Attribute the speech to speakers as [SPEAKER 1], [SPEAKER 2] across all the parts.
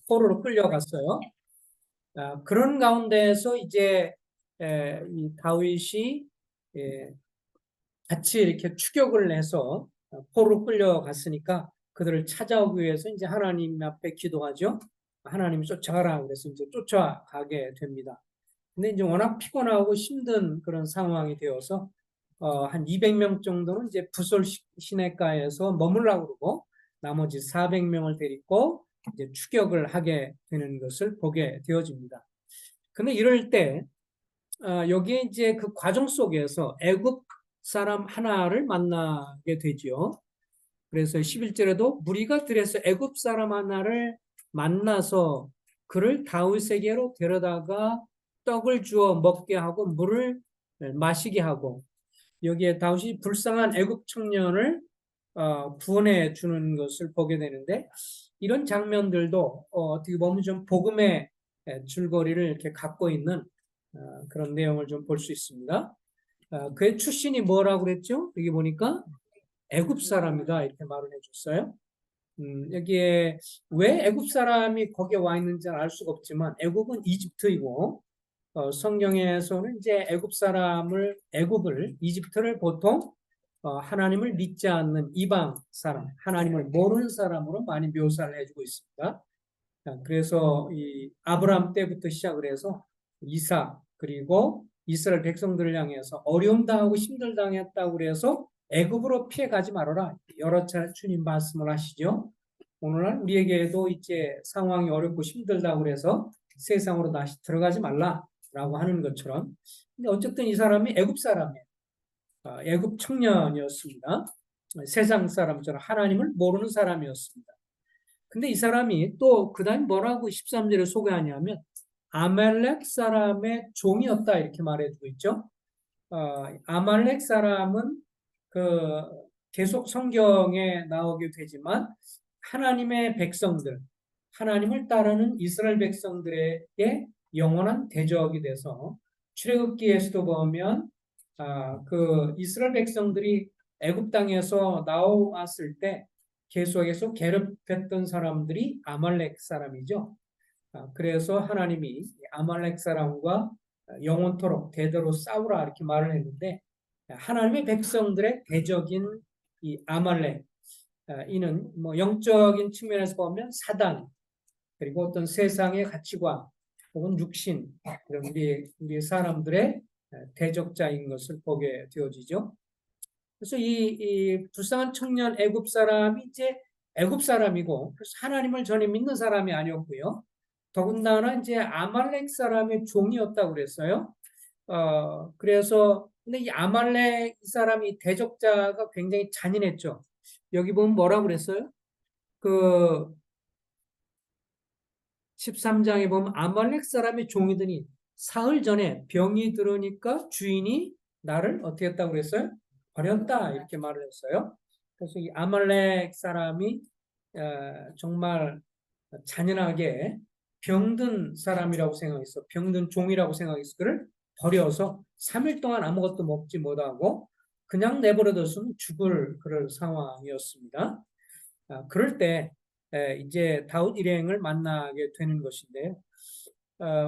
[SPEAKER 1] 포로로 끌려갔어요. 그런 가운데에서 이제 이 다윗이 같이 이렇게 추격을 해서 포로로 끌려갔으니까 그들을 찾아오기 위해서 이제 하나님 앞에 기도하죠. 하나님이 쫓아가라 그래서 이제 쫓아가게 됩니다. 근데 이제 워낙 피곤하고 힘든 그런 상황이 되어서 한 200명 정도는 이제 부솔 시내가에서 머물라고 그러고 나머지 400명을 데리고 이제 추격을 하게 되는 것을 보게 되어집니다. 근데 이럴 때 여기에 이제 그 과정 속에서 애굽 사람 하나를 만나게 되죠. 그래서 11절에도 무리가 들에서 애굽 사람 하나를 만나서 그를 다윗에게로 데려다가 떡을 주어 먹게 하고 물을 마시게 하고 여기에 다윗이 불쌍한 애굽 청년을 구원해 주는 것을 보게 되는데 이런 장면들도 어떻게 보면 좀 복음의 줄거리를 이렇게 갖고 있는 그런 내용을 좀 볼 수 있습니다. 그의 출신이 뭐라고 그랬죠? 여기 보니까 애굽 사람이다 이렇게 말을 해줬어요. 여기에 왜 애굽 사람이 거기에 와 있는지는 알 수가 없지만 애굽은 이집트이고 성경에서는 이제 애굽을 이집트를 보통 하나님을 믿지 않는 이방 사람, 하나님을 모르는 사람으로 많이 묘사를 해주고 있습니다. 그래서 이 아브라함 때부터 시작을 해서 이삭 그리고 이스라엘 백성들을 향해서 어려움 당하고 힘들 당했다고 그래서 애굽으로 피해 가지 말아라. 여러 차례 주님 말씀을 하시죠. 오늘날 우리에게도 이제 상황이 어렵고 힘들다고 그래서 세상으로 다시 들어가지 말라라고 하는 것처럼. 근데 어쨌든 이 사람이 애굽 사람이에요. 애굽 청년이었습니다. 세상 사람처럼 하나님을 모르는 사람이었습니다. 근데 이 사람이 또 그다음 뭐라고 13절에 소개하냐면 아말렉 사람의 종이었다 이렇게 말해주고 있죠. 아말렉 사람은 그 계속 성경에 나오게 되지만 하나님의 백성들, 하나님을 따르는 이스라엘 백성들에게 영원한 대적이 돼서 출애굽기에서도 보면 그 이스라엘 백성들이 애굽 땅에서 나왔을 때 계속해서 괴롭혔던 사람들이 아말렉 사람이죠. 그래서 하나님이 아말렉 사람과 영원토록 대대로 싸우라 이렇게 말을 했는데 하나님의 백성들의 대적인 이 아말렉 이는 뭐 영적인 측면에서 보면 사단 그리고 어떤 세상의 가치관 혹은 육신 그런 우리 사람들의 대적자인 것을 보게 되어지죠. 그래서 이 불쌍한 청년 애굽 사람이 이제 애굽 사람이고 그래서 하나님을 전혀 믿는 사람이 아니었고요. 더군다나 이제 아말렉 사람의 종이었다고 그랬어요. 그래서 근데 이 아말렉 사람이 대적자가 굉장히 잔인했죠. 여기 보면 뭐라고 그랬어요? 그 13장에 보면 아말렉 사람의 종이더니 사흘 전에 병이 들으니까 주인이 나를 어떻게 했다고 그랬어요? 버렸다 이렇게 말을 했어요. 그래서 이 아말렉 사람이 정말 잔인하게 병든 사람이라고 생각했어. 병든 종이라고 생각해서 그를 버려서 3일 동안 아무것도 먹지 못하고 그냥 내버려뒀으면 죽을 그럴 상황이었습니다. 그럴 때 이제 다윗 일행을 만나게 되는 것인데요.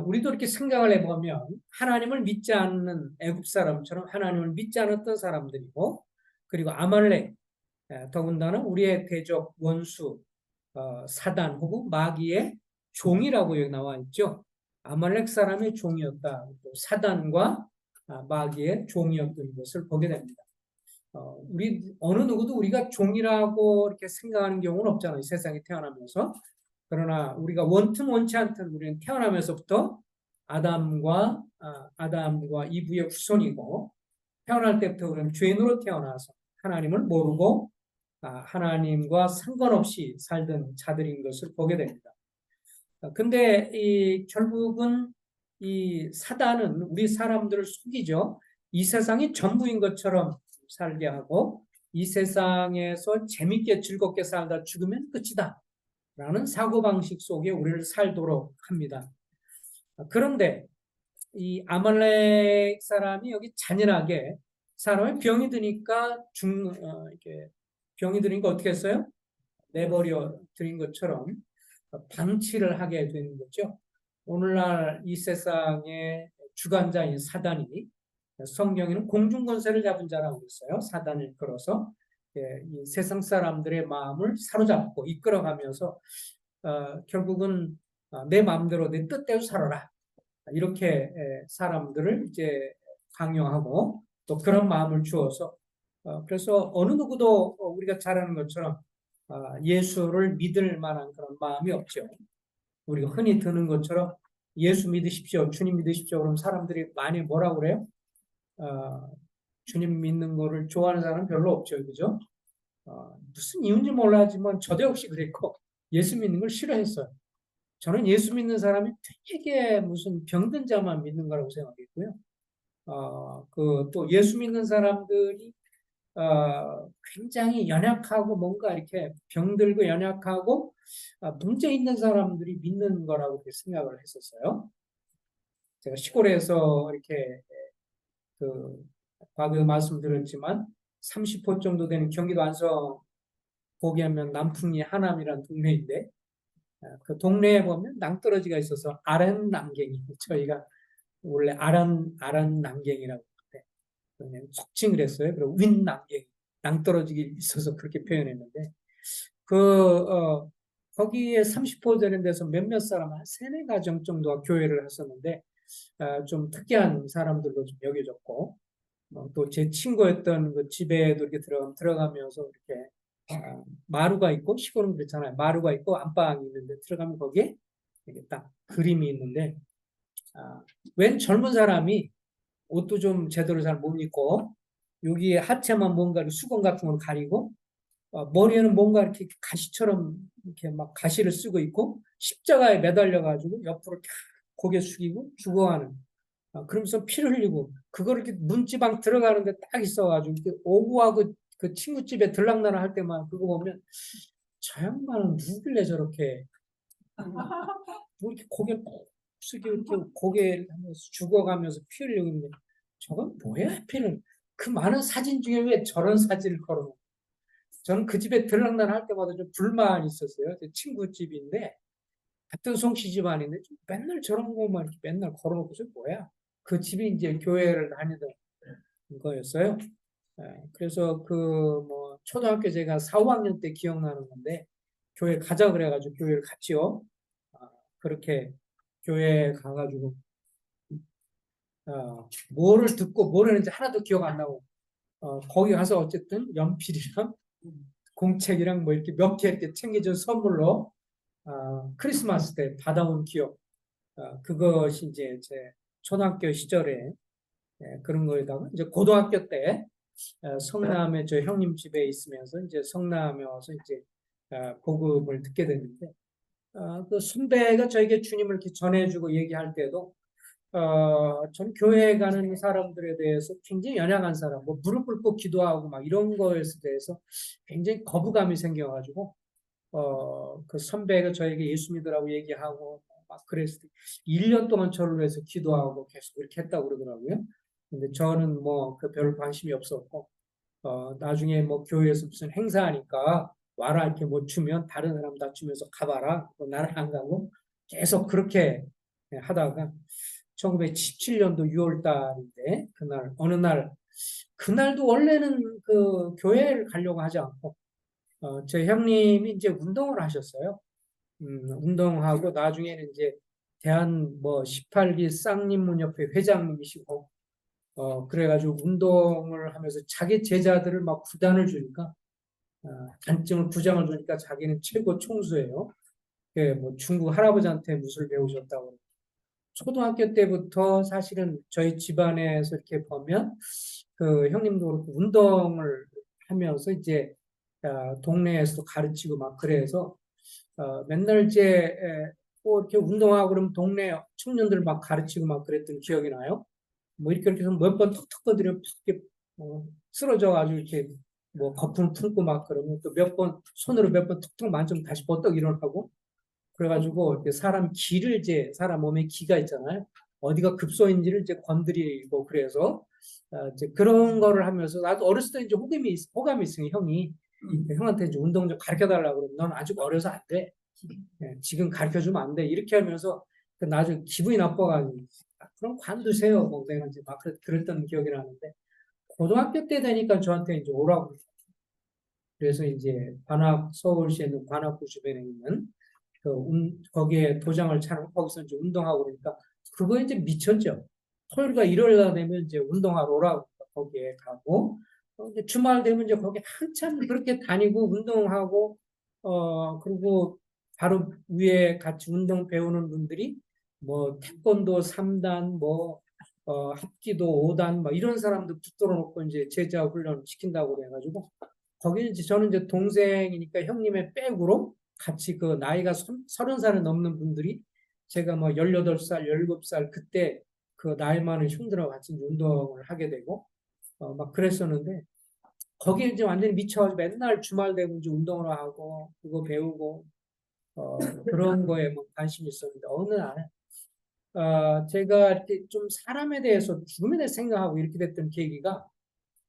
[SPEAKER 1] 우리도 이렇게 생각을 해보면 하나님을 믿지 않는 애굽 사람처럼 하나님을 믿지 않았던 사람들이고 그리고 아말렉 더군다나 우리의 대적 원수 사단 혹은 마귀의 종이라고 여기 나와 있죠. 아말렉 사람의 종이었다. 또 사단과 마귀의 종이었던 것을 보게 됩니다. 우리 어느 누구도 우리가 종이라고 이렇게 생각하는 경우는 없잖아요. 이 세상에 태어나면서. 그러나 우리가 원튼 원치 않든 우리는 태어나면서부터 아담과 이브의 후손이고 태어날 때부터 우리는 죄인으로 태어나서 하나님을 모르고 하나님과 상관없이 살던 자들인 것을 보게 됩니다. 근데 결국은 이 사단은 우리 사람들을 속이죠. 이 세상이 전부인 것처럼 살게 하고 이 세상에서 재밌게 즐겁게 살다 죽으면 끝이다 라는 사고방식 속에 우리를 살도록 합니다. 그런데 이 아말렉 사람이 여기 잔인하게 사람의 병이 드니까 이렇게 병이 드니까 어떻게 했어요? 내버려 드린 것처럼 방치를 하게 되는 거죠. 오늘날 이 세상의 주관자인 사단이 성경에는 공중권세를 잡은 자라고 했어요. 사단을 끌어서 이 세상 사람들의 마음을 사로잡고 이끌어가면서 결국은 내 마음대로 내 뜻대로 살아라. 이렇게 사람들을 이제 강요하고 또 그런 마음을 주어서 그래서 어느 누구도 우리가 잘 아는 것처럼 예수를 믿을 만한 그런 마음이 없죠. 우리가 흔히 드는 것처럼 예수 믿으십시오, 주님 믿으십시오. 그럼 사람들이 많이 뭐라고 그래요? 주님 믿는 거를 좋아하는 사람은 별로 없죠, 그죠? 무슨 이유인지 몰라지만 저도 역시 그랬고 예수 믿는 걸 싫어했어요. 저는 예수 믿는 사람이 되게 무슨 병든 자만 믿는 거라고 생각했고요. 또 예수 믿는 사람들이 굉장히 연약하고 뭔가 이렇게 병들고 연약하고 문제 있는 사람들이 믿는 거라고 그렇게 생각을 했었어요. 제가 시골에서 이렇게 그 과거에 말씀드렸지만 30호 정도 되는 경기도 안성 거기 하면 남풍리 하남이라는 동네인데 그 동네에 보면 낭떠러지가 있어서 아랫남갱이 저희가 원래 아랫남갱이라고 그냥 속칭을 했어요. 그리고 윗남갱이 낭떠러지기 있어서 그렇게 표현했는데 거기에 30호 되는 데서 몇몇 사람 한 세네 가정 정도가 교회를 했었는데 좀 특이한 사람들로 좀 여겨졌고 또 제 친구였던 그 집에도 이렇게 들어가면서 이렇게 마루가 있고 시골은 그렇잖아요. 마루가 있고 안방이 있는데 들어가면 거기에 이렇게 딱 그림이 있는데 웬 젊은 사람이 옷도 좀 제대로 잘 못 입고 여기에 하체만 뭔가 수건 같은 걸 가리고 머리에는 뭔가 이렇게 가시처럼 이렇게 막 가시를 쓰고 있고 십자가에 매달려 가지고 옆으로 고개 숙이고 죽어가는 그러면서 피를 흘리고 그걸 이렇게 문지방 들어가는데 딱 있어가지고 오구하고 그 친구 집에 들락날락 할 때만 그거 보면 저 양반은 누길래 저렇게 뭐 이렇게 고개를 꼭 숙이고 이렇게 고개를 하면서 죽어가면서 피 흘리고 있는데 저건 뭐야 하필은 그 많은 사진 중에 왜 저런 사진을 걸어놓고 저는 그 집에 들락날락 할 때마다 좀 불만이 있었어요. 제 친구 집인데 같은 송씨 집안인데 맨날 저런 거만 이렇게 맨날 걸어놓고서 뭐야? 그 집이 이제 교회를 다니던 거였어요. 그래서 그 뭐 초등학교 제가 4, 5학년 때 기억나는 건데 교회 가자 그래가지고 교회를 갔지요. 그렇게 교회 가가지고 뭐를 듣고 뭘 했는지 하나도 기억 안 나고 거기 가서 어쨌든 연필이랑 공책이랑 뭐 이렇게 몇 개 이렇게 챙겨준 선물로 크리스마스 때 받아온 기억 그것이 이제 제 초등학교 시절에 그런 거에다가 이제 고등학교 때 성남에 저 형님 집에 있으면서 이제 성남에 와서 이제 복음을 듣게 됐는데 그 선배가 저에게 주님을 이렇게 전해주고 얘기할 때도 전 교회에 가는 사람들에 대해서 굉장히 연약한 사람, 뭐 무릎 꿇고 기도하고 막 이런 거에 대해서 굉장히 거부감이 생겨가지고 그 선배가 저에게 예수 믿으라고 얘기하고 막 그랬을 때 1년 동안 저를 위해서 기도하고 계속 그렇게 했다고 그러더라고요. 근데 저는 뭐 그 별 관심이 없었고 나중에 뭐 교회에서 무슨 행사하니까 와라 이렇게 뭐 주면 다른 사람 다 주면서 가봐라. 나는 안 가고 계속 그렇게 하다가 1917년도 6월 달인데 그날 어느 날 그날도 원래는 그 교회를 가려고 하지 않고 제 형님이 이제 운동을 하셨어요. 운동하고 나중에는 이제 대한 뭐 18기 쌍린문협회 회장님이시고 그래가지고 운동을 하면서 자기 제자들을 막 구단을 주니까 단증을 부장을 주니까 자기는 최고 총수예요. 예, 뭐 중국 할아버지한테 무술 배우셨다고. 초등학교 때부터 사실은 저희 집안에서 이렇게 보면 그 형님도 그렇고 운동을 하면서 이제 동네에서도 가르치고 막 그래서 맨날 이제 뭐 이렇게 운동하고 그러면 동네 청년들 막 가르치고 막 그랬던 기억이 나요. 뭐 이렇게 해서 몇 번 턱턱 건드리면 이렇게 쓰러져가지고 이렇게 뭐 거품 품고 막 그러면 또 몇 번 손으로 몇 번 툭툭 만지면 다시 버떡 일어나고 그래가지고 이렇게 사람 기를 이제 사람 몸에 기가 있잖아요. 어디가 급소인지를 이제 건드리고 그래서 이제 그런 거를 하면서 나도 어렸을 때 이제 호감이 있으니 형이 형한테 이제 운동 좀 가르쳐 달라고 그러면 넌 아직 어려서 안 돼. 예, 지금 가르쳐주면 안 돼. 이렇게 하면서 그 나중에 기분이 나빠가지고 그럼 관두세요. 뭐 내가 이제 막 그랬던 기억이 나는데 고등학교 때 되니까 저한테 이제 오라고. 그래서 이제 서울시에 있는 관악구 주변에 있는 거기에 도장을 차는 거기서 이제 운동하고 그러니까 그거에 이제 미쳤죠. 토요일과 일요일날 되면 이제 운동하러 오라고 거기에 가고 이제 주말 되면 이제 거기 한참 그렇게 다니고 운동하고 그리고 바로 위에 같이 운동 배우는 분들이 뭐 태권도 3단 뭐 합기도 5단 뭐 이런 사람들 붙들어 놓고 이제 제자 훈련 시킨다고 그래가지고 거기 이제 저는 이제 동생이니까 형님의 백으로 같이 그 나이가 30살을 넘는 분들이 제가 뭐 18살, 17살 그때 그 나이 많은 형들하고 같이 운동을 하게 되고 막 그랬었는데 거기에 이제 완전히 미쳐가지고 맨날 주말 되면 이제 운동을 하고 그거 배우고 그런 거에 뭐 관심이 있었는데 어느 날 제가 이렇게 좀 사람에 대해서 죽음에 대해서 생각하고 이렇게 됐던 계기가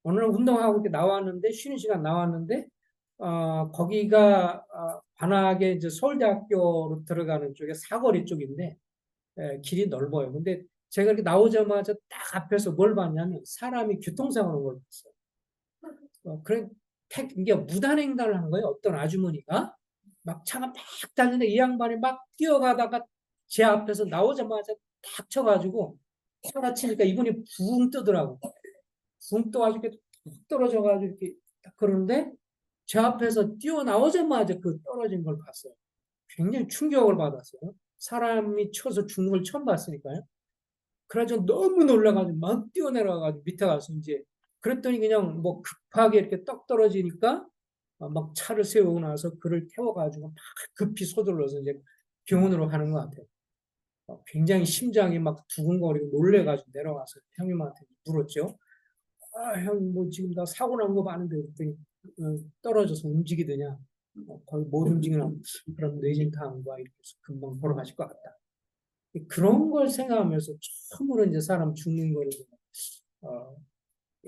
[SPEAKER 1] 어느 날 운동하고 이렇게 나왔는데 쉬는 시간 나왔는데 거기가 관악에 이제 서울대학교로 들어가는 쪽에 사거리 쪽인데 길이 넓어요. 근데 제가 이렇게 나오자마자 딱 앞에서 뭘 봤냐면 사람이 교통사고 난 걸 봤어요. 그래 이게 무단횡단을 한 거예요. 어떤 아주머니가 막 차가 막 달리는데 이 양반이 막 뛰어가다가 제 앞에서 나오자마자 탁 쳐가지고 차가 치니까 이분이 붕 뜨더라고. 붕 떠가지고 이렇게 툭 떨어져가지고 이렇게 딱 그러는데 제 앞에서 뛰어나오자마자 그 떨어진 걸 봤어요. 굉장히 충격을 받았어요. 사람이 쳐서 죽는 걸 처음 봤으니까요. 그래가지고 너무 놀라가지고 막 뛰어내려가지고 밑에 가서 이제 그랬더니 그냥 뭐 급하게 이렇게 떡 떨어지니까 막 차를 세우고 나서 그를 태워가지고 막 급히 서둘러서 이제 병원으로 가는 것 같아요. 굉장히 심장이 막 두근거리고 놀래가지고 내려가서 형님한테 물었죠. 형, 뭐 지금 나 사고 난 거 많은데 그랬더니 떨어져서 움직이더냐. 거의 못 움직이나 그럼 뇌진탕과 이렇게 해서 금방 돌아가실 것 같다. 그런 걸 생각하면서 처음으로 이제 사람 죽는 거를 어,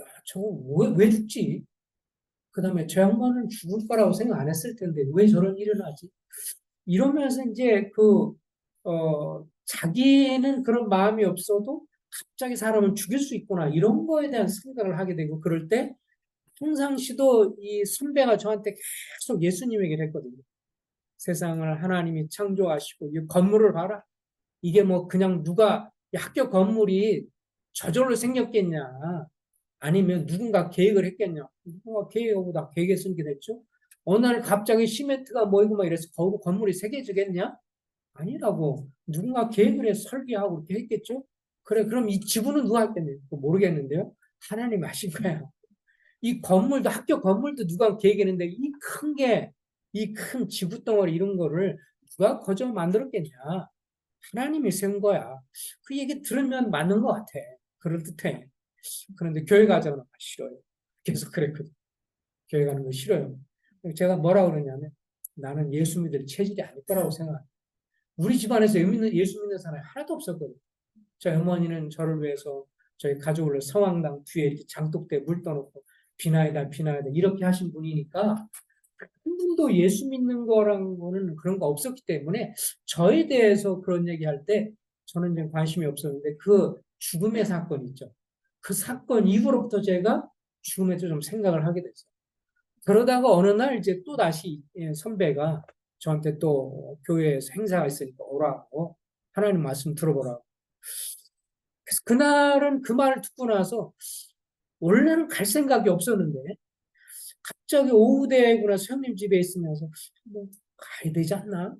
[SPEAKER 1] 야, 저거 왜 죽지? 그 다음에 저 양반은 죽을 거라고 생각 안 했을 텐데 왜 저런 일을 하지? 이러면서 이제 자기는 그런 마음이 없어도 갑자기 사람을 죽일 수 있구나 이런 거에 대한 생각을 하게 되고 그럴 때 평상시도 이 선배가 저한테 계속 예수님 얘기를 했거든요. 세상을 하나님이 창조하시고 이 건물을 봐라. 이게 뭐 그냥 누가 학교 건물이 저절로 생겼겠냐. 아니면 누군가 계획을 했겠냐. 누군가 계획하고 다 계획했으니까 됐죠. 어느 날 갑자기 시멘트가 모이고 막 이래서 건물이 새겨지겠냐? 아니라고. 누군가 계획을 해서 설계하고 이렇게 했겠죠? 그래, 그럼 이 지구는 누가 했겠냐? 모르겠는데요. 하나님이 하신 거야. 이 건물도 학교 건물도 누가 계획했는데 이 큰 게, 이 큰 지구 덩어리 이런 거를 누가 거저 만들었겠냐? 하나님이 세운 거야. 그 얘기 들으면 맞는 것 같아. 그럴듯해. 그런데 교회 가자는 거 싫어요. 계속 그랬거든. 교회 가는 거 싫어요. 제가 뭐라 그러냐면 나는 예수 믿을 체질이 아닐 거라고 생각해. 우리 집안에서 예수 믿는 사람이 하나도 없었거든. 저희 어머니는 저를 위해서 저희 가족을 위해서 성황당 뒤에 이렇게 장독대에 물 떠놓고 비나이다 비나이다 이렇게 하신 분이니까 한 분도 예수 믿는 거란 거는 그런 거 없었기 때문에 저에 대해서 그런 얘기할 때 저는 좀 관심이 없었는데 그 죽음의 사건 있죠. 그 사건 이후로부터 제가 죽음에 좀 생각을 하게 됐어요. 그러다가 어느 날 이제 또 다시 선배가 저한테 또 교회에서 행사가 있으니까 오라고 하나님 말씀 들어보라고. 그래서 그날은 그 말을 듣고 나서 원래는 갈 생각이 없었는데 갑자기 오후 되고 나서 형님 집에 있으면서 뭐 가야 되지 않나?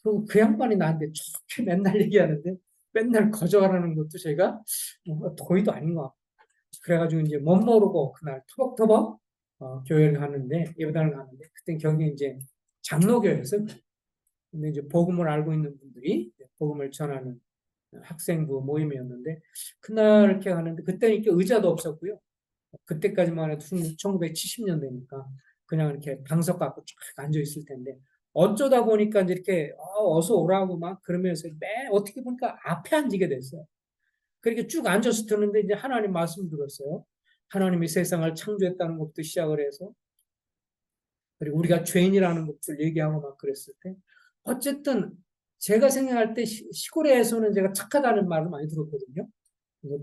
[SPEAKER 1] 그리고 그 양반이 나한테 좋게 맨날 얘기하는데 맨날 거절하는 것도 제가 도의도 아닌 것 같고 그래가지고 이제 못 모르고 그날 터벅터벅 교회를 가는데 예배당을 가는데 그때 경기 이제 장로교회에서 근데 이제 복음을 알고 있는 분들이 복음을 전하는 학생부 모임이었는데 그날 이렇게 가는데 그때는 이렇게 의자도 없었고요. 그때까지만 해도 1970년대니까 그냥 이렇게 방석 갖고 쫙 앉아 있을 텐데 어쩌다 보니까 이제 이렇게 어서 오라고 막 그러면서 어떻게 보니까 앞에 앉게 됐어요. 그렇게 쭉 앉아서 듣는데 이제 하나님 말씀 들었어요. 하나님이 세상을 창조했다는 것부터 시작을 해서 그리고 우리가 죄인이라는 것을 얘기하고 막 그랬을 때 어쨌든 제가 생각할 때 시골에서는 제가 착하다는 말을 많이 들었거든요.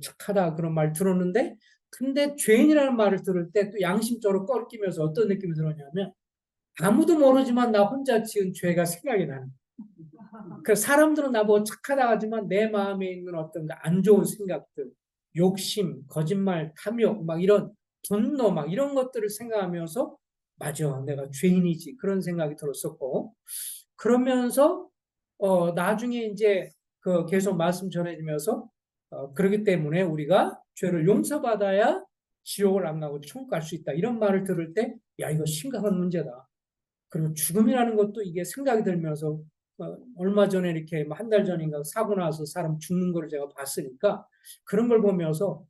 [SPEAKER 1] 착하다 그런 말 들었는데 근데 죄인이라는 말을 들을 때 또 양심적으로 꺾이면서 어떤 느낌이 들었냐면 아무도 모르지만 나 혼자 지은 죄가 생각이 나는 거예요. 그 사람들은 나보고 착하다 하지만 내 마음에 있는 어떤 안 좋은 생각들, 욕심, 거짓말, 탐욕, 막 이런 분노, 막 이런 것들을 생각하면서 맞아, 내가 죄인이지 그런 생각이 들었었고 그러면서 나중에 이제 그 계속 말씀 전해지면서 그렇기 때문에 우리가 죄를 용서받아야 지옥을 안 가고 천국 갈 수 있다 이런 말을 들을 때 야 이거 심각한 문제다. 그리고 죽음이라는 것도 이게 생각이 들면서 얼마 전에 이렇게 한 달 전인가 사고 나서 사람 죽는 거를 제가 봤으니까 그런 걸 보면서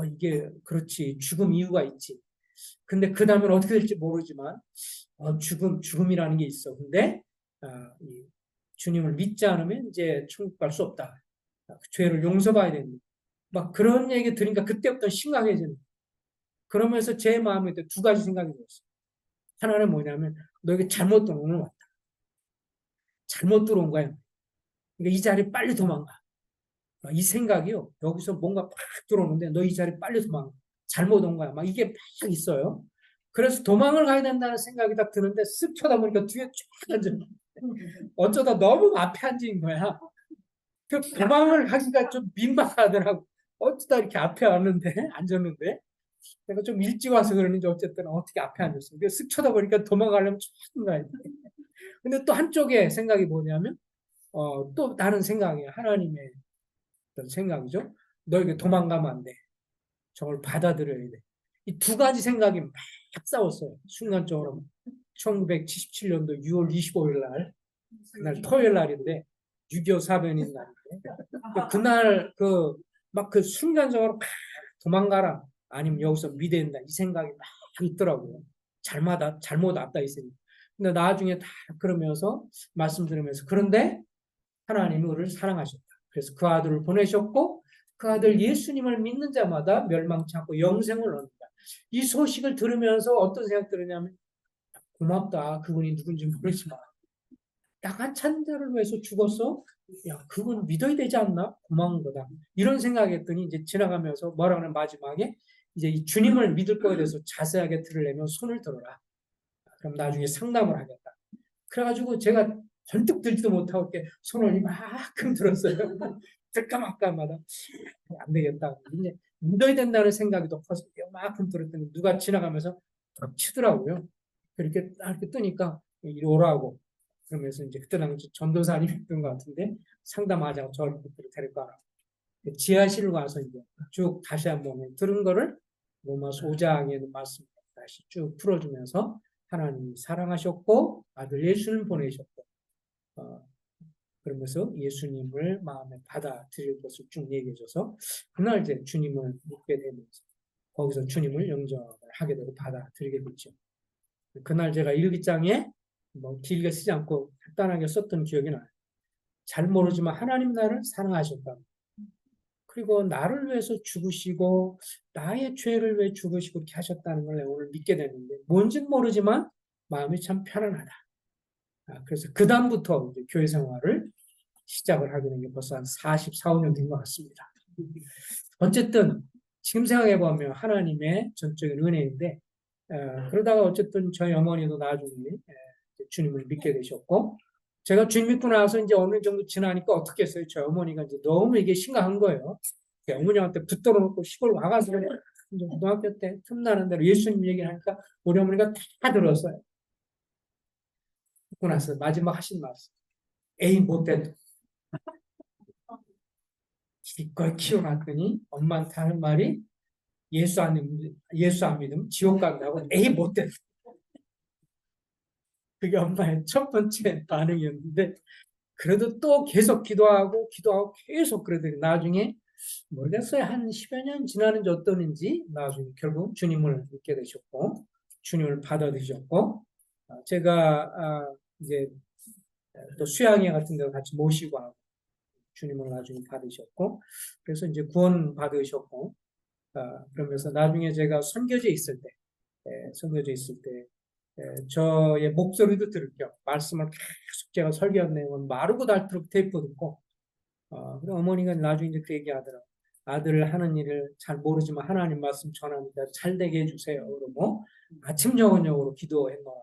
[SPEAKER 1] 이게 그렇지 죽음 이유가 있지. 근데 그 다음엔 어떻게 될지 모르지만 죽음이라는 게 있어. 근데 이 주님을 믿지 않으면 이제 천국 갈 수 없다. 죄를 용서받아야 됩니다. 막 그런 얘기 들으니까 그때부터 심각해지는. 그러면서 제 마음에 두 가지 생각이 들었어요. 하나는 뭐냐면 너에게 잘못 들어온 것 같다. 잘못 들어온 거야. 그러니까 이 자리 빨리 도망가. 이 생각이요. 여기서 뭔가 팍 들어오는데 너 이 자리 빨리 도망가. 잘못 온 거야. 막 이게 막 있어요. 그래서 도망을 가야 된다는 생각이 딱 드는데 쓱 쳐다보니까 뒤에 쫙 앉아. 어쩌다 너무 앞에 앉은 거야. 그 도망을 가기가 좀 민망하더라고. 어쩌다 이렇게 앞에 앉았는데 내가 좀 일찍 와서 그러는지 어쨌든 어떻게 앞에 앉았어. 쓱 쳐다보니까 도망가려면 쫙 가야 돼. 근데 또 한쪽에 생각이 뭐냐면 또 다른 생각이에요. 하나님의 어떤 생각이죠. 너에게 도망가면 안 돼. 저걸 받아들여야 돼. 이 두 가지 생각이 막 싸웠어요. 순간적으로 1977년도 6월 25일 날 그날 토요일 날인데 6.25 사변인 날인데 그날 막 그 순간적으로 막 도망가라 아니면 여기서 믿어야 된다 이 생각이 막 있더라고요. 잘못 왔다 이 생각. 근데 나중에 다 그러면서 말씀 들으면서 그런데 하나님이 우리를 사랑하셨다. 그래서 그 아들을 보내셨고 그 아들 예수님을 믿는 자마다 멸망치 않고 영생을 얻는다. 이 소식을 들으면서 어떤 생각 들었냐면 고맙다. 그분이 누군지 모르지만 나가 찬 자를 위해서 죽었어? 야, 그건 믿어야 되지 않나? 고마운 거다. 이런 생각했더니 이제 지나가면서 뭐라 하는 마지막에 이제 이 주님을 믿을 거에 대해서 자세하게 들으려면 손을 들어라. 그럼 나중에 상담을 하겠다. 그래가지고 제가 번뜩 들지도 못하고 이렇게 손을 이만큼 들었어요. 들까 말까마다 안 되겠다. 이제 믿어야 된다는 생각이 더 커서 이만큼 들었더니 누가 지나가면서 툭 치더라고요. 그렇게 딱 이렇게 뜨니까 이리 오라고. 그러면서 이제 그때 당시 전도사님이었던 것 같은데 상담하자고 저를 데리고 가라. 지하실로 가서 이제 쭉 다시 한번 들은 거를 로마서 5장의 말씀 다시 쭉 풀어주면서 하나님이 사랑하셨고 아들 예수를 보내셨고 그러면서 예수님을 마음에 받아들일 것을 쭉 얘기해줘서 그날 이제 주님을 믿게 되면서 거기서 주님을 영접을 하게 되고 받아들이게 됐죠. 그날 제가 일기장에 뭐 길게 쓰지 않고 간단하게 썼던 기억이 나요. 잘 모르지만 하나님 나를 사랑하셨다. 그리고 나를 위해서 죽으시고 나의 죄를 위해 죽으시고 이렇게 하셨다는 걸 오늘 믿게 됐는데 뭔지는 모르지만 마음이 참 편안하다. 그래서 그 다음부터 이제 교회 생활을 시작을 하게 된 게 벌써 한 44, 5년 된 것 같습니다. 어쨌든 지금 생각해 보면 하나님의 전적인 은혜인데 그러다가 어쨌든 저희 어머니도 나중에 주님을 믿게 되셨고 제가 주님 믿고 나서 이제 어느 정도 지나니까 어떻게 했어요? 저희 어머니가 이제 너무 이게 심각한 거예요. 어머니한테 붙들어 놓고 시골 와가지고 이제 고등학교 때 틈나는 대로 예수님 얘기하니까 우리 어머니가 다 들었어요. 듣고 나서 마지막 하신 말씀. 에이 못된 기껏 키워놨더니 엄마한테 하는 말이 예수 안 믿으면 지옥 간다고 에이 못된 그게 엄마의 첫 번째 반응이었는데 그래도 또 계속 기도하고 계속 그러더니 나중에 모르겠어요. 한 10여 년 지나는지 어떠는지 나중에 결국 주님을 믿게 되셨고 주님을 받아들이셨고 제가 이제 또 수양회 같은 데 같이 모시고 하고 주님을 나중에 받으셨고 그래서 이제 구원 받으셨고 그러면서 나중에 제가 선교지에 있을 때 저의 목소리도 들을게요. 말씀을 계속 제가 설교한 내용은 마르고 닳도록 테이프 듣고, 그리고 어머니가 나중에 이제 그 얘기 하더라고요. 아들 하는 일을 잘 모르지만 하나님 말씀 전하니까 잘 되게 해주세요. 그러고 아침 저녁으로 기도했노라.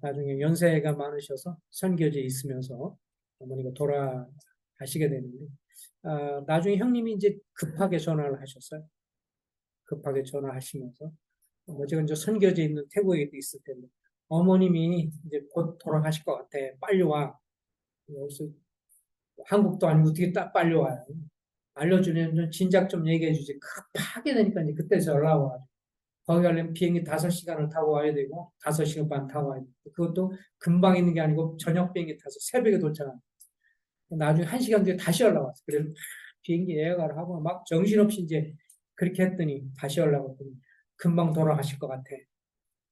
[SPEAKER 1] 나중에 연세가 많으셔서 선교지에 있으면서 어머니가 돌아가시게 되는데, 나중에 형님이 이제 급하게 전화를 하셨어요. 급하게 전화하시면서, 제가 이제 선교지에 있는 태국에 있을 텐데, 어머님이 이제 곧 돌아가실 것 같아. 빨리 와. 여기서 한국도 아니고 어떻게 빨리 와요. 알려주면 진작 좀 얘기해 주지. 급하게 되니까 이제 그때 전화 와. 거기 가려면 비행기 5시간을 타고 와야 되고 5시간 반 타고 와야 되고 그것도 금방 있는 게 아니고 저녁 비행기 타서 새벽에 도착하는 나중에 1시간 뒤에 다시 올라왔어. 그래서 비행기 예약을 하고 막 정신없이 이제 그렇게 했더니 다시 올라왔더니 금방 돌아가실 것 같아.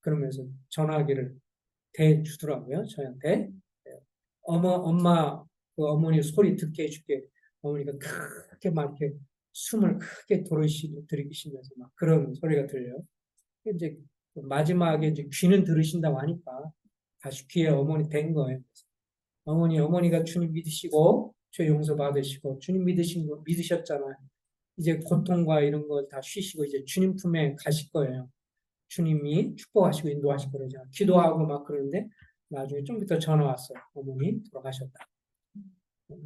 [SPEAKER 1] 그러면서 전화기를 대주더라고요. 저한테. 엄마, 그 어머니 소리 듣게 해줄게. 어머니가 크게 막 이렇게 숨을 크게 들이쉬면서 막 그런 소리가 들려요. 이제 마지막에 이제 귀는 들으신다고 하니까 다시 귀에 어머니 된 거예요. 어머니가 주님 믿으시고 죄 용서 받으시고 주님 믿으신 거 믿으셨잖아요. 이제 고통과 이런 거 다 쉬시고 이제 주님 품에 가실 거예요. 주님이 축복하시고 인도하시고 그러잖아요. 기도하고 막 그러는데 나중에 좀 이따 전화 왔어요. 어머니 돌아가셨다.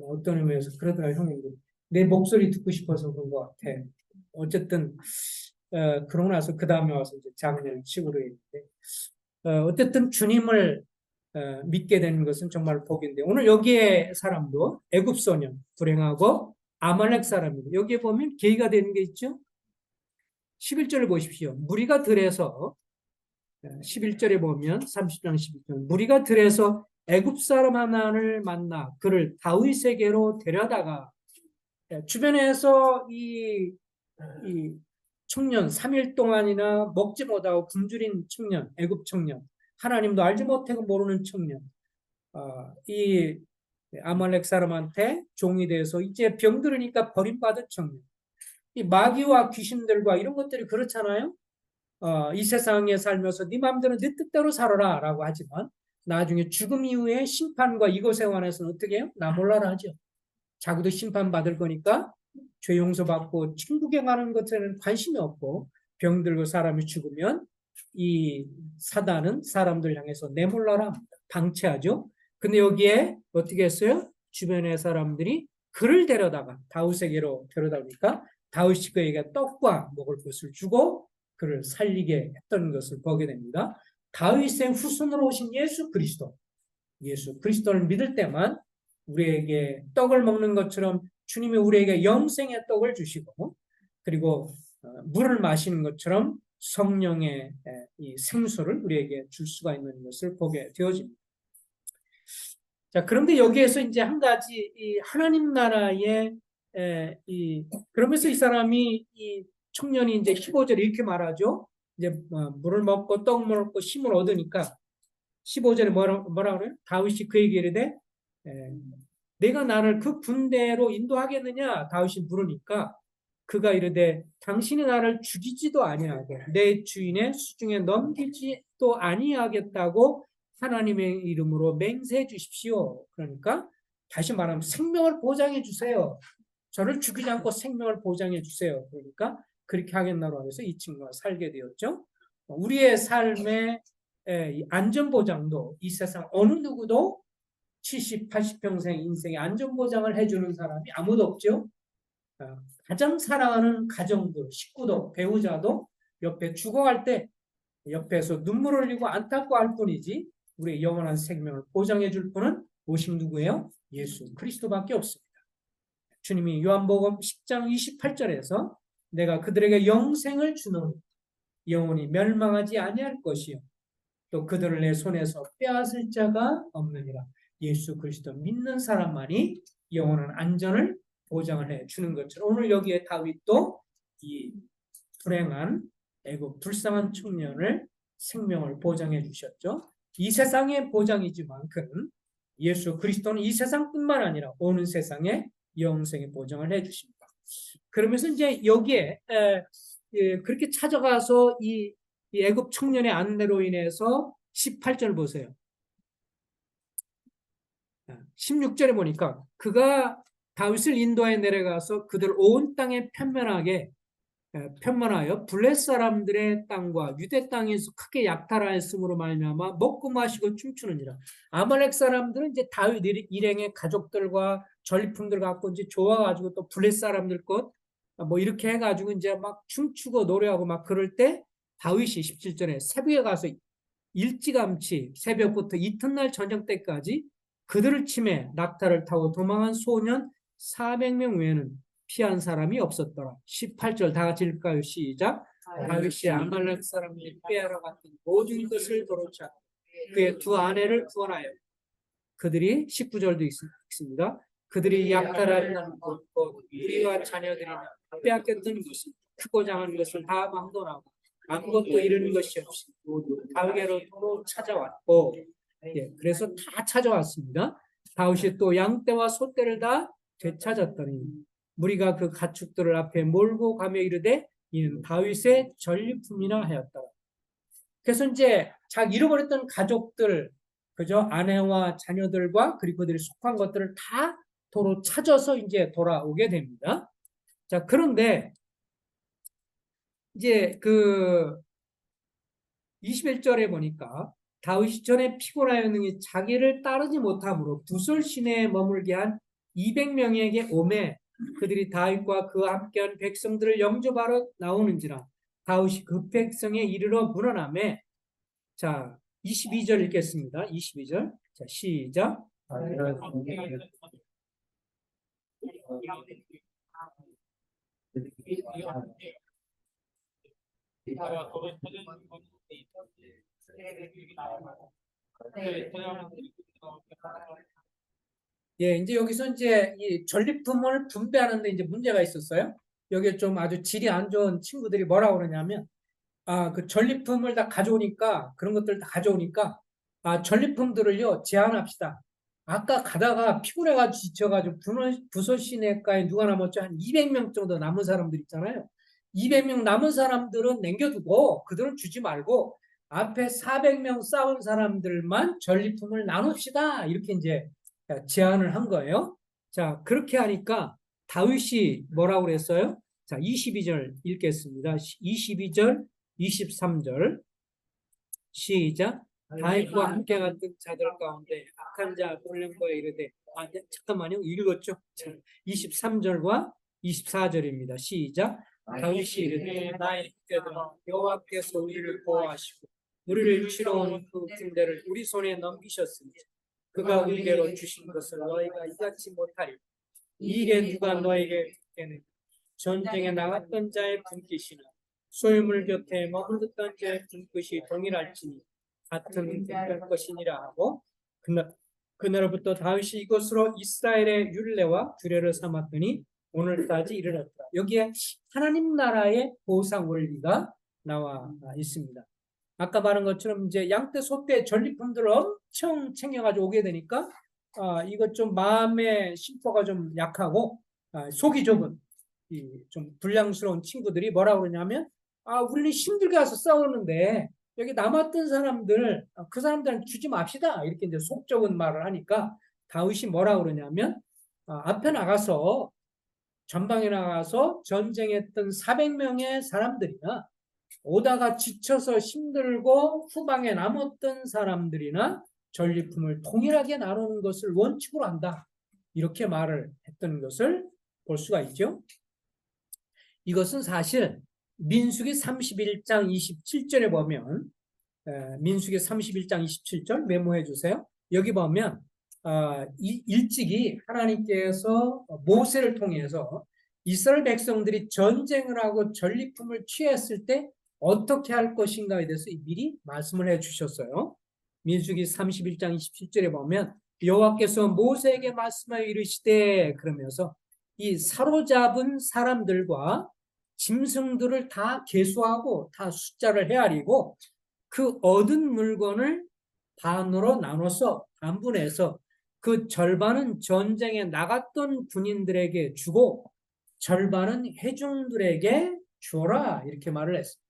[SPEAKER 1] 어떤 의미에서 그러더라 형님들. 내 목소리 듣고 싶어서 그런 것 같아. 어쨌든 그러고 나서 그 다음에 와서 이제 장례를 치고로 했는데 어쨌든 주님을 믿게 되는 것은 정말 복인데 오늘 여기에 사람도 애굽 소년 불행하고 아말렉 사람이고 여기에 보면 계기가 되는 게 있죠. 11절을 보십시오. 무리가 들에서 11절에 보면 30장 11절 무리가 들에서 애굽 사람 하나를 만나 그를 다윗에게로 데려다가 주변에서 이 청년 3일 동안이나 먹지 못하고 굶주린 청년 애굽 청년 하나님도 알지 못하고 모르는 청년 이 아말렉 사람한테 종이 돼서 이제 병들으니까 버림받은 청년 이 마귀와 귀신들과 이런 것들이 그렇잖아요. 이 세상에 살면서 네 마음대로 네 뜻대로 살아라 라고 하지만 나중에 죽음 이후에 심판과 이것에 관해서는 어떻게 해요? 나 몰라라 하죠. 자기도 심판받을 거니까 죄 용서받고 천국에 가는 것에는 관심이 없고 병들고 사람이 죽으면 이 사단은 사람들 향해서 내몰라라 방치하죠. 근데 여기에 어떻게 했어요? 주변의 사람들이 그를 데려다가 다윗에게로 데려다니까 다윗이 그에게 떡과 먹을 것을 주고 그를 살리게 했던 것을 보게 됩니다. 다윗의 후손으로 오신 예수 그리스도를 믿을 때만 우리에게 떡을 먹는 것처럼 주님이 우리에게 영생의 떡을 주시고 그리고 물을 마시는 것처럼 성령의 이 생수를 우리에게 줄 수가 있는 것을 보게 되어집니다. 자, 그런데 여기에서 이제 한 가지 이 하나님 나라의 그러면서 이 사람이 이 청년이 이제 15절에 이렇게 말하죠. 이제 물을 먹고 떡 먹고 힘을 얻으니까 15절에 뭐라 그래요? 다윗이 그에게 이르되 내가 나를 그 군대로 인도하겠느냐? 다윗이 물으니까 그가 이르되 당신이 나를 죽이지도 아니하고 내 주인의 수중에 넘기지도 아니하겠다고 하나님의 이름으로 맹세해 주십시오. 그러니까 다시 말하면 생명을 보장해 주세요. 저를 죽이지 않고 생명을 보장해 주세요. 그러니까 그렇게 하겠나로 해서 이 친구가 살게 되었죠. 우리의 삶의 안전보장도 이 세상 어느 누구도 70, 80평생 인생의 안전보장을 해주는 사람이 아무도 없죠. 가장 사랑하는 가정도, 식구도, 배우자도 옆에 죽어갈 때 옆에서 눈물 흘리고 안타까워할 뿐이지 우리의 영원한 생명을 보장해 줄 분은 오직 누구예요? 예수 그리스도밖에 없습니다. 주님이 요한복음 10장 28절에서 내가 그들에게 영생을 주노니 영원히 멸망하지 아니할 것이요 또 그들을 내 손에서 빼앗을 자가 없느니라. 예수 그리스도 믿는 사람만이 영원한 안전을 보장을 해 주는 것처럼 오늘 여기에 다윗도 이 불행한 애굽 불쌍한 청년을 생명을 보장해 주셨죠. 이 세상의 보장이지만 그는 예수 그리스도는 이 세상뿐만 아니라 오는 세상에 영생의 보장을 해 주십니다. 그러면서 이제 여기에 그렇게 찾아가서 이 이 애굽 청년의 안내로 인해서 18절 보세요. 16절에 보니까 그가 다윗을 인도에 내려가서 그들 온 땅에 편만하여 블레 사람들의 땅과 유대 땅에서 크게 약탈하였으므로 말미암아 먹고 마시고 춤추느니라. 아말렉 사람들은 이제 다윗 일행의 가족들과 전리품들 갖고 이제 좋아가지고 또 블레 사람들 것 뭐 이렇게 해가지고 이제 막 춤추고 노래하고 막 그럴 때 다윗이 17절에 새벽에 가서 일찌감치 새벽부터 이튿날 저녁 때까지 그들을 치매 낙타를 타고 도망한 소년 400명 외에는 피한 사람이 없었더라. 18절 다 같이 읽을까요? 시작. 다윗이 아말렉 사람이 빼앗아 갔던 모든 것을 도로차 그의 두 아내를 구원하여 그들이 19절도 있습니다. 그들이 약탈하려는 곳 우리와 자녀들이나 빼앗겼던 것을 크고 작은 것을 다 막론하고 아무것도 잃은 것이 없이 모두 다윗에게로 도로 찾아왔고 그래서 다 찾아왔습니다. 다윗이 또 양떼와 소떼를 다 되찾았더니 무리가 그 가축들을 앞에 몰고 가며 이르되 이는 다윗의 전리품이나 하였더라. 그래서 이제 자기 잃어버렸던 가족들, 그죠? 아내와 자녀들과 그리고 그들이 속한 것들을 다 도로 찾아서 이제 돌아오게 됩니다. 자, 그런데 이제 그 21절에 보니까 다윗이 전에 피곤하였느니 자기를 따르지 못함으로 부솔 시내에 머물게 한 200명에게 오매 그들이 다윗과 그와 함께한 백성들을 영접하러 나오는지라 다윗이 그 백성에 이르러 물어나매. 자, 22절 읽겠습니다. 22절. 자, 시작. 예, 이제 여기서 이제 이 전리품을 분배하는데 이제 문제가 있었어요. 여기에 좀 아주 질이 안 좋은 친구들이 뭐라고 그러냐면, 그 전리품을 다 가져오니까, 그런 것들 다 가져오니까, 전리품들을요, 제한합시다. 아까 가다가 피곤해가지고 지쳐가지고 부서 시내가에 누가 남았죠? 한 200명 정도 남은 사람들 있잖아요. 200명 남은 사람들은 남겨두고, 그들은 주지 말고, 앞에 400명 싸운 사람들만 전리품을 나눕시다. 이렇게 이제 제안을 한 거예요. 자, 그렇게 하니까 다윗이 뭐라고 그랬어요? 자, 22절 읽겠습니다. 22절, 23절 시작. 다윗과 함께 갔던 자들 가운데 악한 자 골렘과 이르되 잠깐만요. 읽었죠? 23절과 24절입니다. 시작. 다윗이 이르되 나의 형제들아 여호와께서 우리를 보호하시고 우리를 치러 온 그 군대를 우리 손에 넘기셨으니 그가 우리에게로 주신 것을 너희가 이같이 못하리. 이 일에 누가 너에게 듣게는 전쟁에 나갔던 자의 분깃이나 소유물 곁에 머물렀던 자의 분깃이 동일할지니 같은 분깃 것이니라 하고 그날부터 다윗이 이것으로 이스라엘의 율례와 규례를 삼았더니 오늘까지 이르렀다. 여기에 하나님 나라의 보상 원리가 나와 있습니다. 아까 말한 것처럼 이제 양떼, 소떼, 전리품들을 엄청 챙겨가지고 오게 되니까 이것 좀 마음의 심포가 좀 약하고 속이 좁은 좀 불량스러운 친구들이 뭐라고 그러냐면 우리는 힘들게 와서 싸우는데 여기 남았던 사람들 그 사람들한테 주지 맙시다 이렇게 이제 속 좁은 말을 하니까 다윗이 뭐라고 그러냐면 앞에 나가서 전방에 나가서 전쟁했던 400명의 사람들이나 오다가 지쳐서 힘들고 후방에 남았던 사람들이나 전리품을 동일하게 나누는 것을 원칙으로 한다. 이렇게 말을 했던 것을 볼 수가 있죠. 이것은 사실 민수기 31장 27절에 보면 민수기 31장 27절 메모해 주세요. 여기 보면 일찍이 하나님께서 모세를 통해서 이스라엘 백성들이 전쟁을 하고 전리품을 취했을 때 어떻게 할 것인가에 대해서 미리 말씀을 해 주셨어요. 민수기 31장 27절에 보면 여호와께서 모세에게 말씀하여 이르시되 그러면서 이 사로잡은 사람들과 짐승들을 다 계수하고 다 숫자를 헤아리고 그 얻은 물건을 반으로 나눠서 반분해서 그 절반은 전쟁에 나갔던 군인들에게 주고 절반은 회중들에게 주어라 이렇게 말을 했습니다.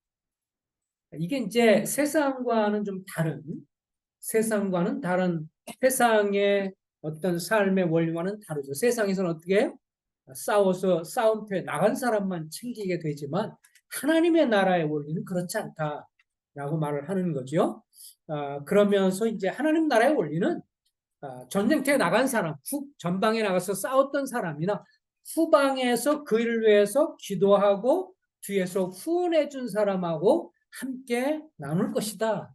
[SPEAKER 1] 이게 이제 세상과는 좀 다른, 세상과는 다른, 세상의 어떤 삶의 원리와는 다르죠. 세상에서는 어떻게 해요? 싸워서 싸움터에 나간 사람만 챙기게 되지만 하나님의 나라의 원리는 그렇지 않다라고 말을 하는 거죠. 그러면서 이제 하나님 나라의 원리는 전쟁터에 나간 사람, 전방에 나가서 싸웠던 사람이나 후방에서 그 일을 위해서 기도하고 뒤에서 후원해 준 사람하고 함께 나눌 것이다.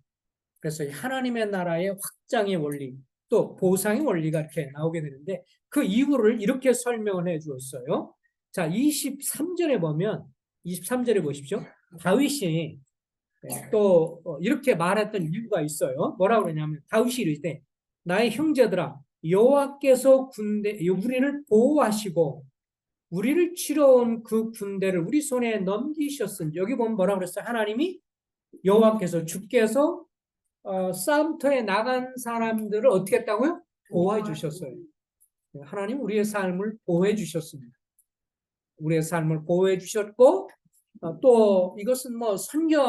[SPEAKER 1] 그래서 하나님의 나라의 확장의 원리, 또 보상의 원리가 이렇게 나오게 되는데 그 이유를 이렇게 설명을 해 주었어요. 자, 23절에 보면 23절에 보십시오. 다윗이 또 이렇게 말했던 이유가 있어요. 뭐라고 그러냐면 다윗이 이르되 나의 형제들아 여호와께서 우리를 보호하시고 우리를 치러온 그 군대를 우리 손에 넘기셨은지 여기 보면 뭐라고 그랬어요? 하나님이 여호와께서 주께서 싸움터에 나간 사람들을 어떻게 했다고요? 보호해 주셨어요. 하나님 우리의 삶을 보호해 주셨습니다. 우리의 삶을 보호해 주셨고 또 이것은 뭐 선교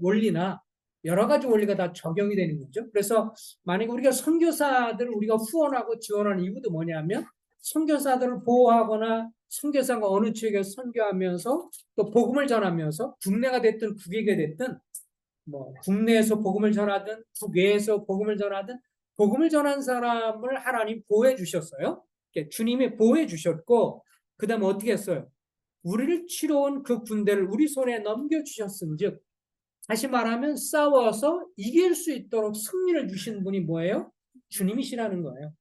[SPEAKER 1] 원리나 여러 가지 원리가 다 적용이 되는 거죠. 그래서 만약에 우리가 선교사들을 우리가 후원하고 지원하는 이유도 뭐냐면 선교사들을 보호하거나 선교사가 어느 지역에 선교하면서 또 복음을 전하면서 국내가 됐든 국외가 됐든 뭐 국내에서 복음을 전하든 국외에서 복음을 전하든 복음을 전한 사람을 하나님 보호해 주셨어요. 주님이 보호해 주셨고 그 다음에 어떻게 했어요? 우리를 치러온 그 군대를 우리 손에 넘겨주셨은즉 다시 말하면 싸워서 이길 수 있도록 승리를 주신 분이 뭐예요? 주님이시라는 거예요.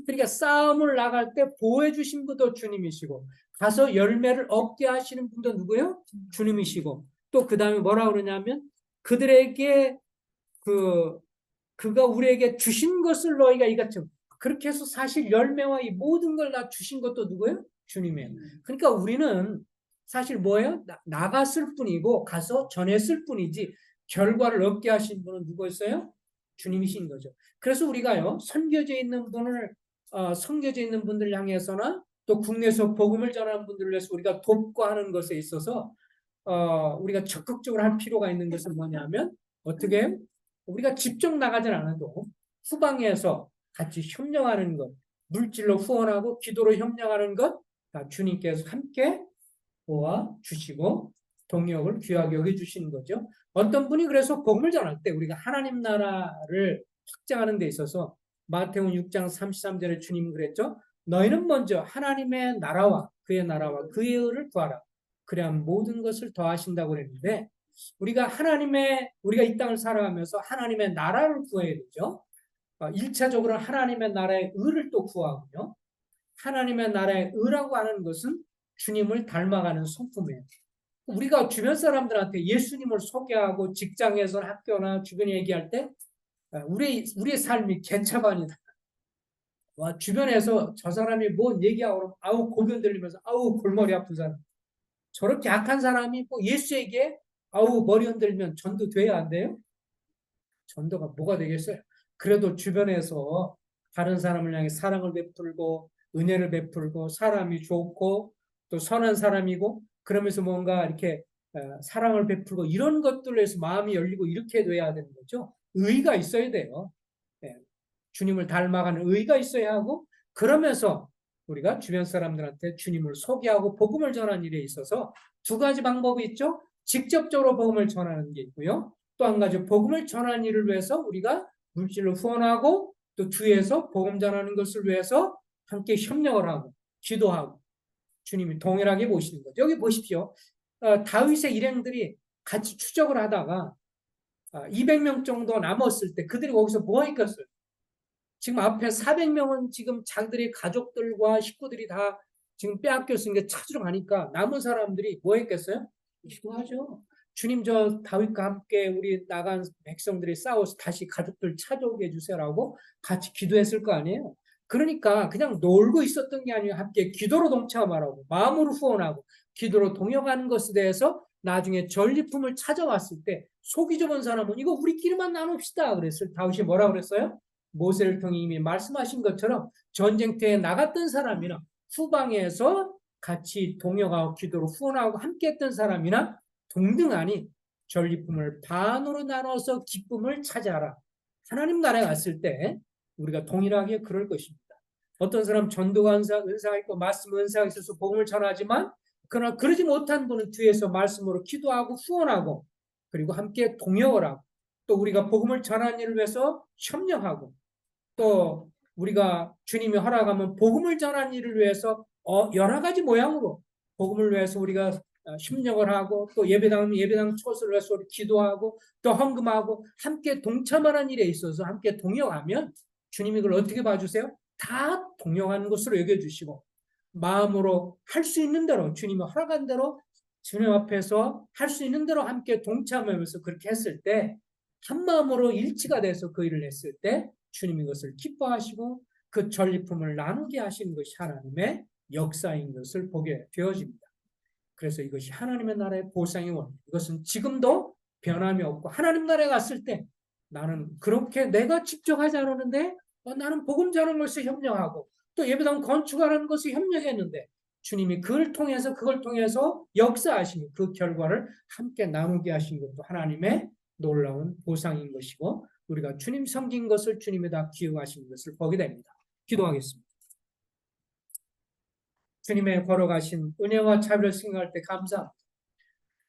[SPEAKER 1] 그러니까 싸움을 나갈 때 보호해 주신 분도 주님이시고 가서 열매를 얻게 하시는 분도 누구예요? 주님이시고 또 그 다음에 뭐라 그러냐면 그들에게 그가 우리에게 주신 것을 너희가 이같이 그렇게 해서 사실 열매와 이 모든 걸 다 주신 것도 누구예요? 주님이에요. 그러니까 우리는 사실 뭐예요? 나갔을 뿐이고 가서 전했을 뿐이지 결과를 얻게 하신 분은 누구였어요? 주님이신 거죠. 그래서 우리가요 선교지에 있는 선교지에 있는 분들 향해서나 또 국내에서 복음을 전하는 분들을 위해서 우리가 돕고 하는 것에 있어서 우리가 적극적으로 할 필요가 있는 것은 뭐냐면 어떻게 해요? 우리가 직접 나가진 않아도 후방에서 같이 협력하는 것, 물질로 후원하고 기도로 협력하는 것, 다 주님께서 함께 도와주시고 동력을 귀하게 여겨주시는 거죠. 어떤 분이 그래서 복음을 전할 때 우리가 하나님 나라를 확장하는 데 있어서 마태복음 6장 33절에 주님은 그랬죠. 너희는 먼저 하나님의 나라와 그의 의를 구하라. 그래야 모든 것을 더하신다고 그랬는데 우리가 이 땅을 살아가면서 하나님의 나라를 구해야 되죠. 1차적으로 하나님의 나라의 의를 또 구하고요. 하나님의 나라의 의라고 하는 것은 주님을 닮아가는 성품이에요. 우리가 주변 사람들한테 예수님을 소개하고 직장에서 학교나 주변에 얘기할 때 우리의 삶이 개차반이다. 와, 주변에서 저 사람이 뭔 얘기하고 그러면 아우 고개 들리면서 아우 골머리 아픈 사람. 저렇게 악한 사람이 뭐 예수에게 아우 머리 흔들면 전도돼야 안 돼요? 전도가 뭐가 되겠어요? 그래도 주변에서 다른 사람을 향해 사랑을 베풀고 은혜를 베풀고 사람이 좋고 또 선한 사람이고 그러면서 뭔가 이렇게 사랑을 베풀고 이런 것들로 해서 마음이 열리고 이렇게 돼야 되는 거죠. 의가 있어야 돼요. 예, 주님을 닮아가는 의가 있어야 하고 그러면서 우리가 주변 사람들한테 주님을 소개하고 복음을 전하는 일에 있어서 두 가지 방법이 있죠. 직접적으로 복음을 전하는 게 있고요. 또 한 가지 복음을 전하는 일을 위해서 우리가 물질로 후원하고 또 뒤에서 복음 전하는 것을 위해서 함께 협력을 하고 기도하고 주님이 동일하게 보시는 거죠. 여기 보십시오. 다윗의 일행들이 같이 추적을 하다가 200명 정도 남았을 때 그들이 거기서 뭐 했겠어요? 지금 앞에 400명은 지금 자기들의 가족들과 식구들이 다 지금 빼앗겼으니까 찾으러 가니까 남은 사람들이 뭐 했겠어요? 기도하죠. 주님 저 다윗과 함께 우리 나간 백성들이 싸워서 다시 가족들 찾아오게 해주세요라고 같이 기도했을 거 아니에요. 그러니까 그냥 놀고 있었던 게 아니라 함께 기도로 동참하라고 마음으로 후원하고 기도로 동역하는 것에 대해서 나중에 전리품을 찾아왔을 때 속이 좁은 사람은 이거 우리끼리만 나눕시다 그랬을 다윗이 뭐라 그랬어요? 모세를 통해 이미 말씀하신 것처럼 전쟁터에 나갔던 사람이나 후방에서 같이 동역하고 기도로 후원하고 함께했던 사람이나 동등하니 전리품을 반으로 나눠서 기쁨을 찾아라. 하나님 나라에 갔을 때 우리가 동일하게 그럴 것입니다. 어떤 사람 전도가 은사가 있고 말씀 은사가 있어서 복음을 전하지만 그러나 그러지 못한 분은 뒤에서 말씀으로 기도하고 후원하고 그리고 함께 동역을 하고 또 우리가 복음을 전하는 일을 위해서 협력하고 또 우리가 주님이 허락하면 복음을 전하는 일을 위해서 여러 가지 모양으로 복음을 위해서 우리가 협력을 하고 또 예배당은 예배당 초소를 위해서 우리 기도하고 또 헌금하고 함께 동참하는 일에 있어서 함께 동역하면 주님이 그걸 어떻게 봐주세요? 다 동역하는 것으로 여겨주시고 마음으로 할 수 있는 대로 주님이 허락한 대로 주님 앞에서 할 수 있는 대로 함께 동참하면서 그렇게 했을 때 한 마음으로 일치가 돼서 그 일을 했을 때 주님이 그것을 기뻐하시고 그 전리품을 나누게 하시는 것이 하나님의 역사인 것을 보게 되어집니다. 그래서 이것이 하나님의 나라의 보상의 원리. 이것은 지금도 변함이 없고 하나님 나라에 갔을 때 나는 그렇게 내가 직접 하지 않았는데 나는 복음 전하는 것에 협력하고 또 예배당 건축하는 것에 협력했는데 주님이 그걸 통해서 역사하시는 그 결과를 함께 나누게 하신 것도 하나님의 놀라운 보상인 것이고 우리가 주님 섬긴 것을 주님이 다 기억하시는 것을 보게 됩니다. 기도하겠습니다. 주님의 걸어가신 은혜와 자비를 생각할 때 감사합니다.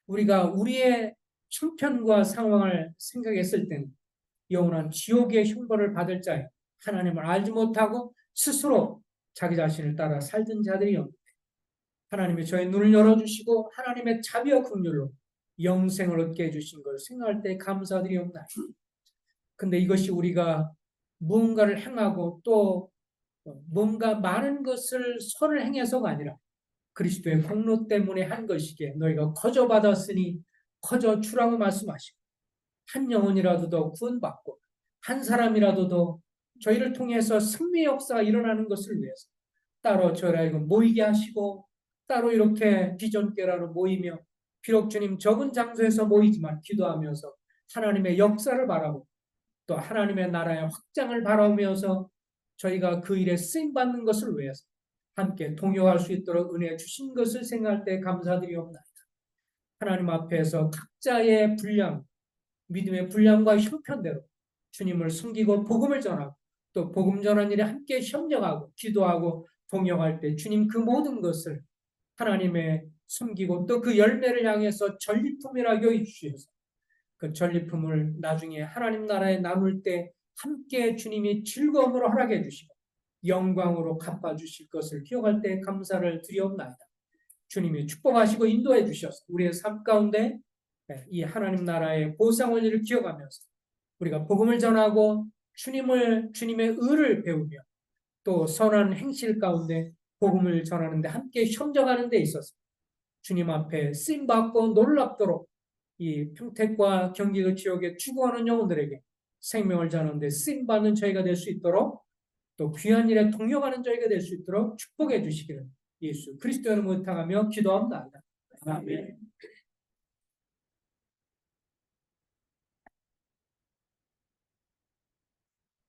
[SPEAKER 1] 우리가 우리의 형편과 상황을 생각했을 때는 영원한 지옥의 형벌을 받을 자에 하나님을 알지 못하고 스스로 자기 자신을 따라 살던 자들이옵니다. 하나님이 저의 눈을 열어주시고 하나님의 자비와 긍휼로 영생을 얻게 해주신 것을 생각할 때 감사드리옵나이다. 근데 이것이 우리가 무언가를 행하고 또 뭔가 많은 것을 선을 행해서가 아니라 그리스도의 공로 때문에 한 것이기에 너희가 거저 받았으니 거저 주라고 말씀하시고 한 영혼이라도 더 구원받고 한 사람이라도 더 저희를 통해서 승리의 역사가 일어나는 것을 위해서 따로 저희가 모이게 하시고 따로 이렇게 비전교회로 모이며 비록 주님 적은 장소에서 모이지만 기도하면서 하나님의 역사를 바라보고 또 하나님의 나라의 확장을 바라보면서 저희가 그 일에 쓰임받는 것을 위해서 함께 동요할 수 있도록 은혜 주신 것을 생각할 때 감사드리옵나이다. 하나님 앞에서 각자의 분량, 믿음의 분량과 형편대로 주님을 숨기고 복음을 전하고 또 복음 전하는 일에 함께 협력하고 기도하고 동역할 때 주님 그 모든 것을 하나님의 숨기고 또 그 열매를 향해서 전리품이라고 여겨주셔서 그 전리품을 나중에 하나님 나라에 나눌 때 함께 주님이 즐거움으로 허락해 주시고 영광으로 갚아주실 것을 기억할 때 감사를 드리옵나이다. 주님이 축복하시고 인도해 주셔서 우리의 삶 가운데 이 하나님 나라의 보상 원리를 기억하면서 우리가 복음을 전하고 주님의 의를 배우며 또 선한 행실 가운데 복음을 전하는데 함께 협력하는 데 있어서 주님 앞에 쓰임받고 놀랍도록 이 평택과 경기도 지역에 추구하는 영혼들에게 생명을 전하는데 쓰임받는 저희가 될 수 있도록 또 귀한 일에 동역하는 저희가 될 수 있도록 축복해 주시기를 예수 그리스도의 이름으로 부탁하며 기도합니다. 아멘.